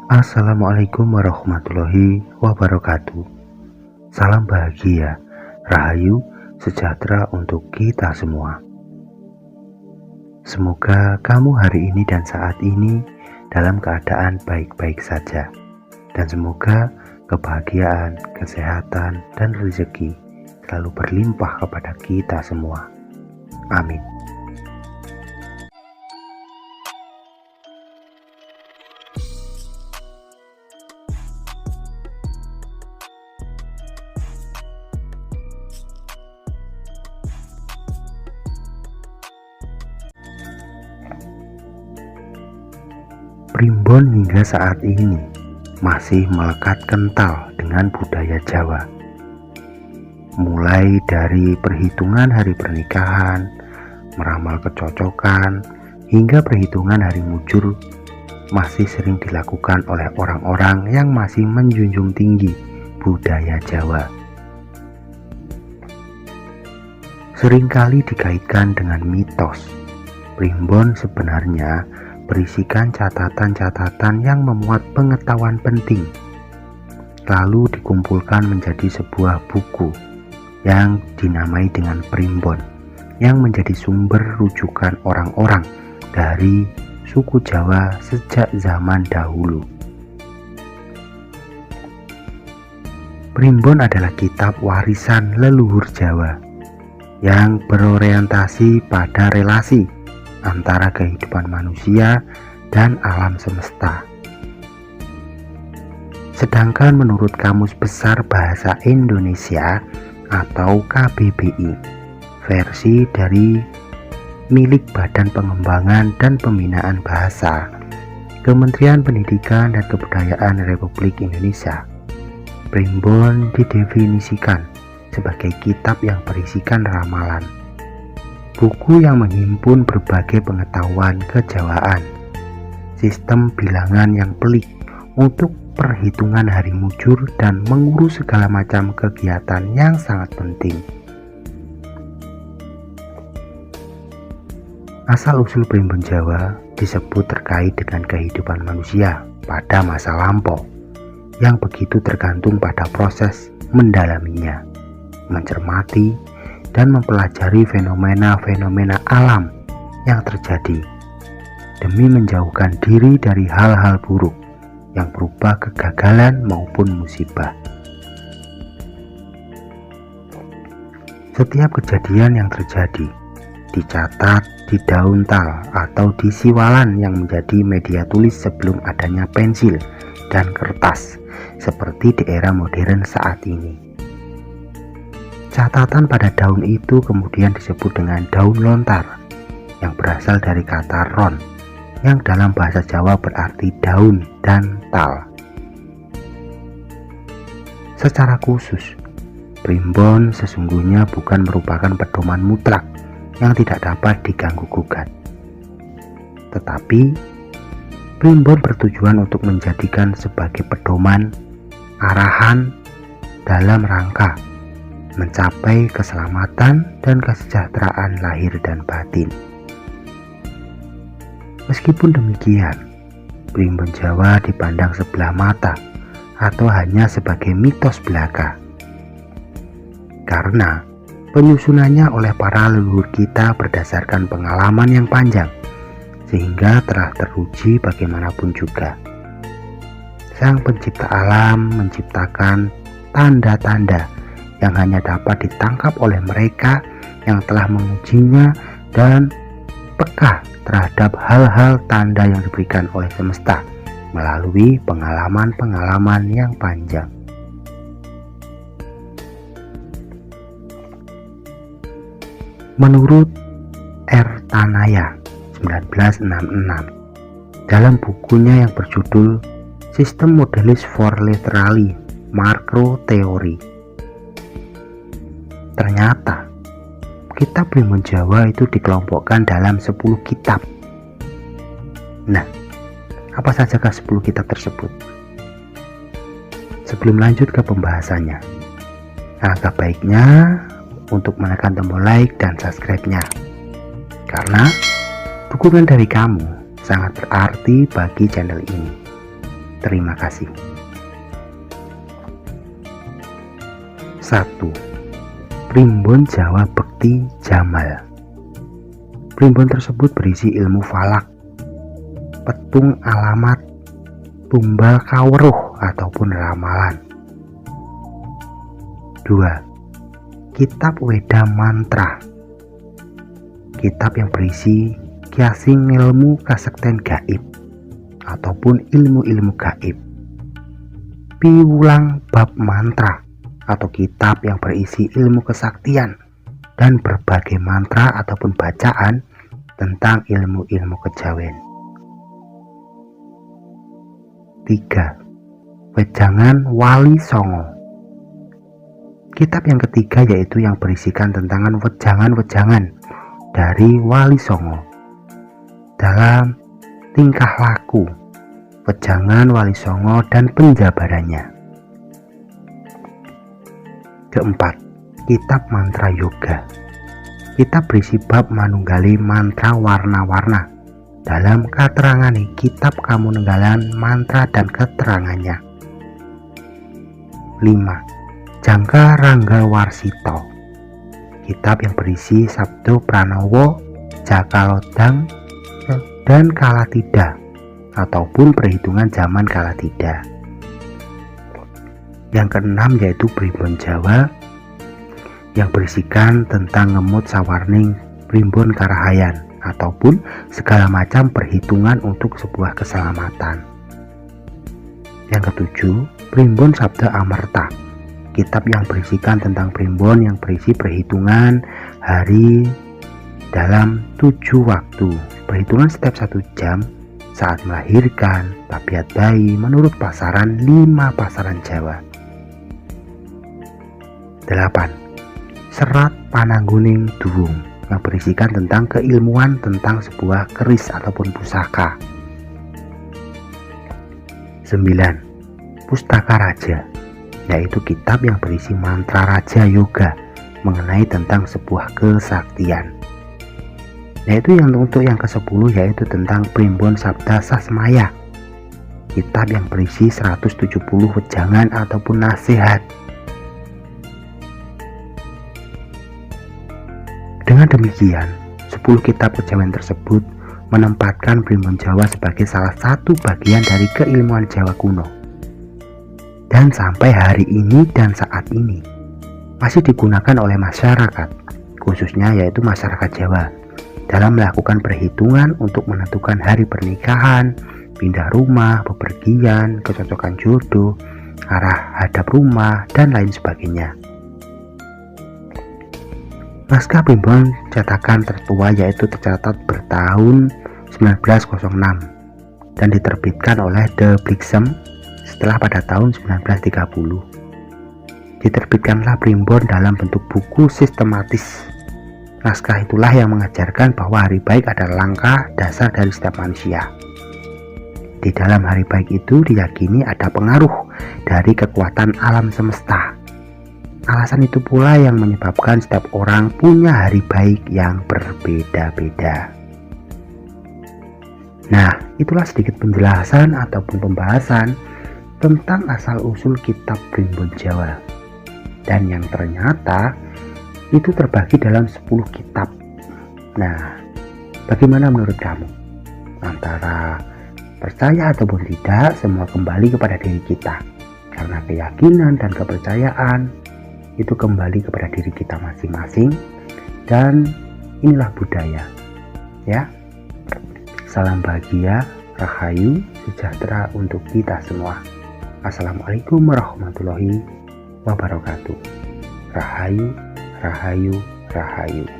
Assalamualaikum warahmatullahi wabarakatuh. Salam bahagia, rahayu, sejahtera untuk kita semua. Semoga kamu hari ini dan saat ini dalam keadaan baik-baik saja. Dan semoga kebahagiaan, kesehatan, dan rezeki selalu berlimpah kepada kita semua. Amin. Primbon hingga saat ini masih melekat kental dengan budaya Jawa. Mulai dari perhitungan hari pernikahan, meramal kecocokan, hingga perhitungan hari mujur masih sering dilakukan oleh orang-orang yang masih menjunjung tinggi budaya Jawa. Seringkali dikaitkan dengan mitos. Primbon sebenarnya berisikan catatan-catatan yang memuat pengetahuan penting, lalu dikumpulkan menjadi sebuah buku yang dinamai dengan Primbon, yang menjadi sumber rujukan orang-orang dari suku Jawa sejak zaman dahulu. Primbon adalah kitab warisan leluhur Jawa yang berorientasi pada relasi antara kehidupan manusia dan alam semesta. Sedangkan menurut Kamus Besar Bahasa Indonesia atau KBBI, versi dari milik Badan Pengembangan dan Pembinaan Bahasa, Kementerian Pendidikan dan Kebudayaan Republik Indonesia, Primbon didefinisikan sebagai kitab yang berisikan ramalan, buku yang menghimpun berbagai pengetahuan kejawaan, sistem bilangan yang pelik untuk perhitungan hari mujur dan mengurus segala macam kegiatan yang sangat penting. Asal-usul Primbon Jawa disebut terkait dengan kehidupan manusia pada masa lampau, yang begitu tergantung pada proses mendalaminya, mencermati, dan mempelajari fenomena-fenomena alam yang terjadi demi menjauhkan diri dari hal-hal buruk yang berupa kegagalan maupun musibah. Setiap kejadian yang terjadi dicatat di daun tal atau di siwalan yang menjadi media tulis sebelum adanya pensil dan kertas seperti di era modern saat ini. Catatan pada daun itu kemudian disebut dengan daun lontar, yang berasal dari kata ron, yang dalam bahasa Jawa berarti daun dan tal. Secara khusus, Primbon sesungguhnya bukan merupakan pedoman mutlak yang tidak dapat diganggu-gugat. Tetapi, Primbon bertujuan untuk menjadikan sebagai pedoman, arahan dalam rangka mencapai keselamatan dan kesejahteraan lahir dan batin. Meskipun demikian, Primbon Jawa dipandang sebelah mata atau hanya sebagai mitos belaka, karena penyusunannya oleh para leluhur kita berdasarkan pengalaman yang panjang, sehingga telah teruji bagaimanapun juga. Sang Pencipta alam menciptakan tanda-tanda yang hanya dapat ditangkap oleh mereka yang telah mengujinya dan peka terhadap hal-hal tanda yang diberikan oleh semesta melalui pengalaman-pengalaman yang panjang. Menurut R. Tanaya 1966 dalam bukunya yang berjudul System Modelis for Literary Macro Theory, ternyata kitab Primbon Jawa itu dikelompokkan dalam 10 kitab. Nah, apa sajakah 10 kitab tersebut? Sebelum lanjut ke pembahasannya, alangkah baiknya untuk menekan tombol like dan subscribe-nya, karena dukungan dari kamu sangat berarti bagi channel ini. Terima kasih. 1. Primbon Jawa Bekti Jamal. Primbon tersebut berisi ilmu falak, petung alamat, tumbal kaweruh ataupun ramalan. 2. Kitab Weda Mantra. Kitab yang berisi kiasing ilmu kasekten gaib ataupun ilmu-ilmu gaib. Piwulang bab mantra atau kitab yang berisi ilmu kesaktian dan berbagai mantra ataupun bacaan tentang ilmu-ilmu kejawen. 3. Wejangan Wali Songo. Kitab yang ketiga yaitu yang berisikan tentang wejangan-wejangan dari Wali Songo dalam tingkah laku, wejangan Wali Songo dan penjabarannya. 4. Kitab Mantra Yoga. Kitab berisi bab manunggali mantra warna-warna dalam keterangan kitab kamununggalan mantra dan keterangannya. 5. Jangka Rangga Warsito. Kitab yang berisi Sabdo Pranowo, Jakalodang, dan Kalatida ataupun perhitungan zaman Kalatida. Yang keenam yaitu Primbon Jawa yang berisikan tentang ngemut sawarning Primbon Karahayan ataupun segala macam perhitungan untuk sebuah keselamatan. Yang ketujuh, Primbon Sabda Amerta. Kitab yang berisikan tentang primbon yang berisi perhitungan hari dalam 7 waktu, perhitungan setiap 1 jam saat melahirkan, tabiat bayi menurut pasaran 5 pasaran Jawa. 8. Serat Panangguning Duwung yang berisikan tentang keilmuan tentang sebuah keris ataupun pusaka. 9. Pustaka Raja, yaitu kitab yang berisi mantra Raja Yoga mengenai tentang sebuah kesaktian. Yaitu yang untuk yang ke-10 yaitu tentang Primbon Sabda Sasmaya, kitab yang berisi 170 wejangan ataupun nasihat. Dengan demikian, 10 kitab kejawen tersebut menempatkan Primbon Jawa sebagai salah satu bagian dari keilmuan Jawa kuno. Dan sampai hari ini dan saat ini masih digunakan oleh masyarakat, khususnya yaitu masyarakat Jawa, dalam melakukan perhitungan untuk menentukan hari pernikahan, pindah rumah, bepergian, kecocokan jodoh, arah hadap rumah, dan lain sebagainya. Naskah Primbon cetakan tertua yaitu tercatat bertahun 1906 dan diterbitkan oleh De Bliksem setelah pada tahun 1930. Diterbitkanlah Primbon dalam bentuk buku sistematis. Naskah itulah yang mengajarkan bahwa hari baik adalah langkah dasar dari setiap manusia. Di dalam hari baik itu diyakini ada pengaruh dari kekuatan alam semesta. Alasan itu pula yang menyebabkan setiap orang punya hari baik yang berbeda-beda. Nah, itulah sedikit penjelasan ataupun pembahasan tentang asal-usul kitab Primbon Jawa. Dan yang ternyata itu terbagi dalam 10 kitab. Nah, bagaimana menurut kamu? Antara percaya ataupun tidak, semua kembali kepada diri kita. Karena keyakinan dan kepercayaan itu kembali kepada diri kita masing-masing, dan inilah budaya, ya. Salam bahagia, rahayu, sejahtera untuk kita semua. Assalamualaikum warahmatullahi wabarakatuh. Rahayu, rahayu, rahayu.